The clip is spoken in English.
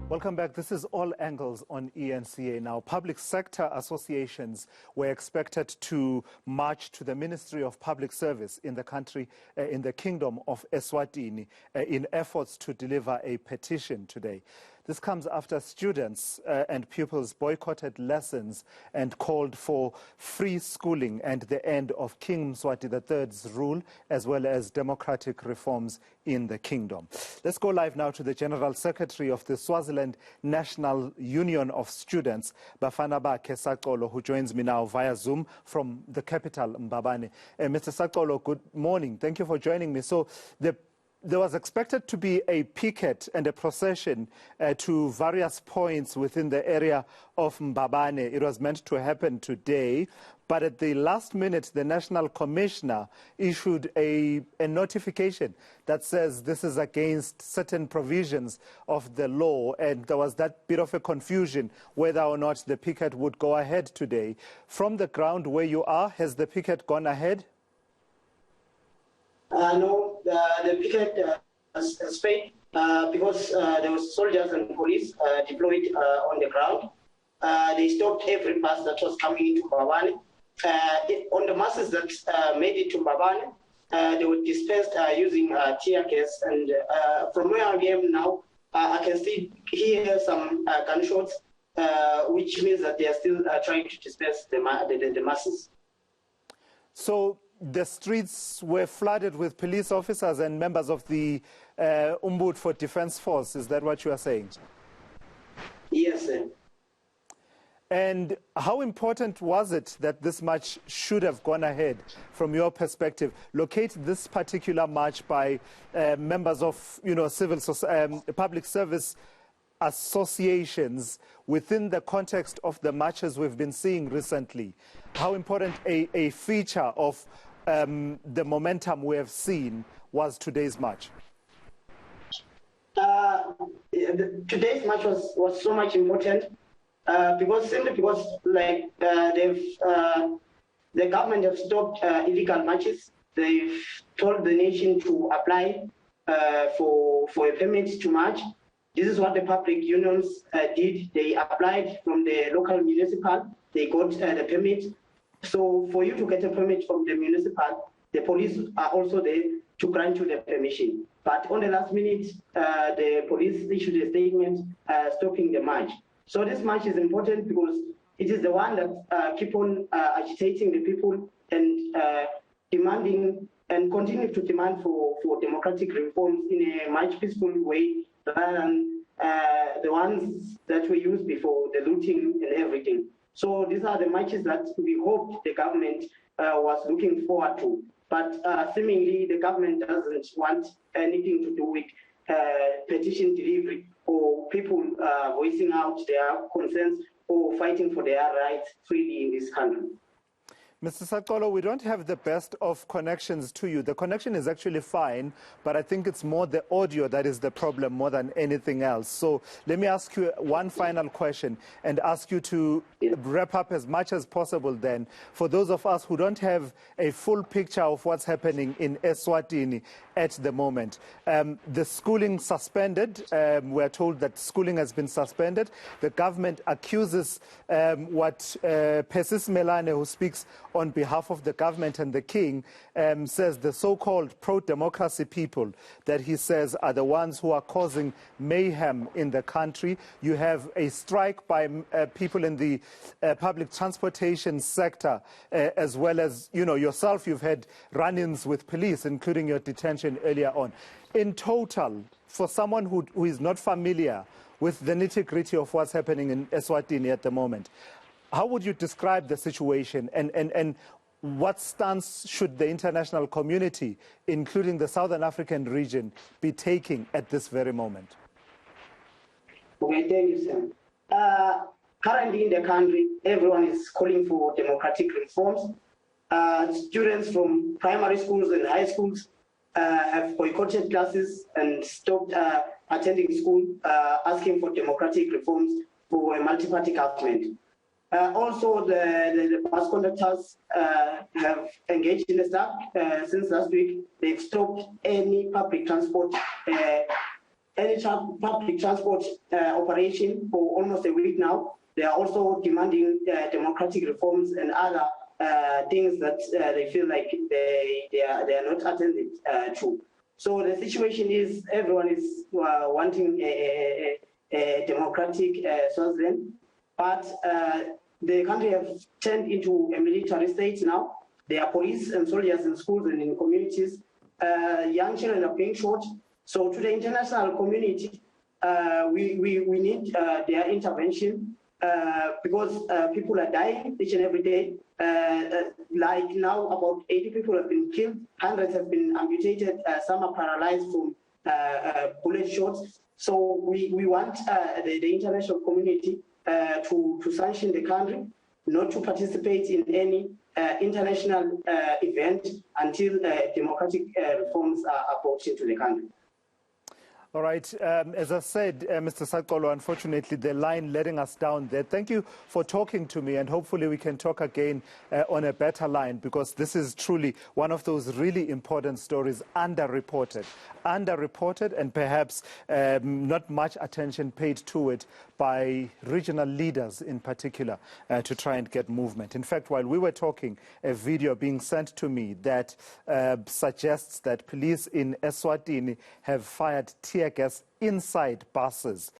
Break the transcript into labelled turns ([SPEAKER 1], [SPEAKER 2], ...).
[SPEAKER 1] Welcome back. This is All Angles on eNCA. Now, public sector associations were expected to march to the Ministry of Public Service in the country, in the Kingdom of Eswatini, in efforts to deliver a petition today. This comes after students and pupils boycotted lessons and called for free schooling and the end of King Mswati III's rule, as well as democratic reforms in the kingdom. Let's go live now to the General Secretary of the Swaziland National Union of Students, Bafanabakhe Sacolo, who joins me now via Zoom from the capital, Mbabane. Mr. Sacolo, good morning. Thank you for joining me. So there was expected to be a picket and a procession to various points within the area of Mbabane. It was meant to happen today, but at the last minute, the National Commissioner issued a notification that says this is against certain provisions of the law, and there was that bit of a confusion whether or not the picket would go ahead today. From the ground where you are, has the picket gone ahead?
[SPEAKER 2] No, the picket has failed because there was soldiers and police deployed on the ground. They stopped every bus that was coming into Mbabane. On the masses that made it to Mbabane, they were dispersed using tear gas. And from where I am now, I can still hear some gunshots, which means that they are still trying to disperse the masses.
[SPEAKER 1] So the streets were flooded with police officers and members of the Umbud for Defense Force. Is that what you are saying?
[SPEAKER 2] Yes, sir.
[SPEAKER 1] And how important was it that this march should have gone ahead from your perspective? Locate this particular march by members of, civil public service associations within the context of the marches we've been seeing recently. How important a feature of the momentum we have seen was today's march?
[SPEAKER 2] Today's march was so much important because the government have stopped illegal marches. They've told the nation to apply for a permit to march. This is what the public unions did. They applied from the local municipal. They got the permit. So for you to get a permit from the municipal, the police are also there to grant you the permission. But on the last minute, the police issued a statement stopping the march. So this march is important because it is the one that keep on agitating the people and demanding and continue to demand for democratic reforms in a much peaceful way, rather than the ones that we used before, the looting and everything. So these are the marches that we hoped the government was looking forward to. But seemingly the government doesn't want anything to do with petition delivery or people voicing out their concerns or fighting for their rights freely in this country.
[SPEAKER 1] Mr. Sacolo, we don't have the best of connections to you. The connection is actually fine, but I think it's more the audio that is the problem more than anything else. So let me ask you one final question and ask you to wrap up as much as possible then. For those of us who don't have a full picture of what's happening in Eswatini at the moment, the schooling suspended. We're told that schooling has been suspended. The government accuses Persis Melane, who speaks on behalf of the government and the king, says the so-called pro-democracy people that he says are the ones who are causing mayhem in the country. You have a strike by people in the public transportation sector, as well as, yourself, you've had run-ins with police, including your detention earlier on. In total, for someone who is not familiar with the nitty-gritty of what's happening in Eswatini at the moment, how would you describe the situation and what stance should the international community, including the Southern African region, be taking at this very moment?
[SPEAKER 2] Okay, thank you, sir. Currently in the country, everyone is calling for democratic reforms. Students from primary schools and high schools have boycotted classes and stopped attending school, asking for democratic reforms for a multi-party government. Also, the bus conductors have engaged in the strike since last week. They've stopped any public transport any public transport operation for almost a week now. They are also demanding democratic reforms and other things that they feel like they are not attended to. So the situation is everyone is wanting a democratic Swaziland, but the country has turned into a military state now. There are police and soldiers in schools and in communities. Young children are being shot. So to the international community, we need their intervention because people are dying each and every day. Like now, about 80 people have been killed, hundreds have been amputated, some are paralyzed from bullet shots. So we want the international community to sanction the country, not to participate in any international event until democratic reforms are brought into the country.
[SPEAKER 1] All right. As I said, Mr. Sacolo, unfortunately, the line letting us down there. Thank you for talking to me, and hopefully we can talk again on a better line, because this is truly one of those really important stories underreported, and perhaps not much attention paid to it by regional leaders in particular to try and get movement. In fact, while we were talking, a video being sent to me that suggests that police in Eswatini have fired tear gas inside buses